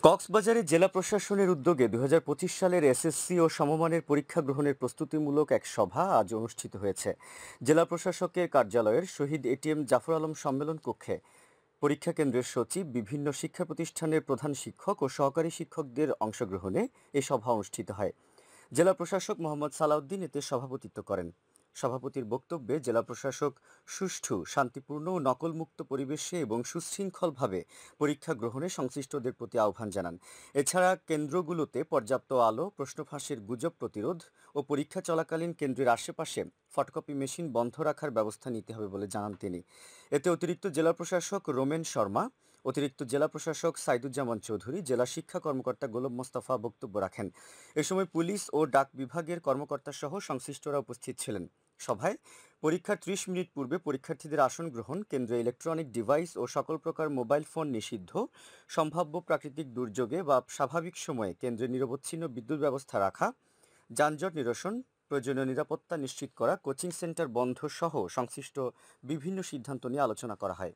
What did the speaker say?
কক্সবাজারে জেলা প্রশাসনের উদ্যোগে ২০২৫ সালের এসএসসি ও সমমানের পরীক্ষা গ্রহণের প্রস্তুতিমূলক এক সভা আজ অনুষ্ঠিত হয়েছে। জেলা প্রশাসকের কার্যালয়ের শহীদ এটিএম জাফর আলম সম্মেলন কক্ষে পরীক্ষা কেন্দ্রের সচিব, বিভিন্ন শিক্ষা প্রতিষ্ঠানের প্রধান শিক্ষক ও সহকারী শিক্ষকদের অংশগ্রহণে এ সভা অনুষ্ঠিত হয়। জেলা প্রশাসক মোহাম্মদ সালাউদ্দিন এতে সভাপতিত্ব করেন। সভাপতির বক্তব্যে জেলা প্রশাসক সুষ্ঠু, শান্তিপূর্ণ ও নকলমুক্ত পরিবেশে এবং সুশৃঙ্খলভাবে পরীক্ষা গ্রহণে সংশ্লিষ্টদের প্রতি আহ্বান জানান। এছাড়া কেন্দ্রগুলোতে পর্যাপ্ত আলো, প্রশ্ন ফাঁসের গুজব প্রতিরোধ ও পরীক্ষা চলাকালীন কেন্দ্রের আশেপাশে ফটোকপি মেশিন বন্ধ রাখার ব্যবস্থা নিতে হবে বলে জানান তিনি। এতে অতিরিক্ত জেলা প্রশাসক রোমেন শর্মা, অতিরিক্ত জেলা প্রশাসক সাইদুজ্জামান চৌধুরী, জেলা শিক্ষা কর্মকর্তা গোলাম মোস্তফা বক্তব্য রাখেন। এ সময় পুলিশ ও ডাক বিভাগের কর্মকর্তা সহ সংশ্লিষ্টরা উপস্থিত ছিলেন। সভায় পরীক্ষার ৩০ মিনিট পূর্বে পরীক্ষার্থীদের আসন গ্রহণ, কেন্দ্রে ইলেকট্রনিক ডিভাইস ও সকল প্রকার মোবাইল ফোন নিষিদ্ধ, সম্ভাব্য প্রাকৃতিক দুর্যোগে বা স্বাভাবিক সময়ে কেন্দ্রে নিরবচ্ছিন্ন বিদ্যুৎ ব্যবস্থা রাখা, যানজট নিরসন, প্রয়োজনীয় নিরাপত্তা নিশ্চিত করা, কোচিং সেন্টার বন্ধ সহ সংশ্লিষ্ট বিভিন্ন সিদ্ধান্ত নিয়ে আলোচনা করা হয়।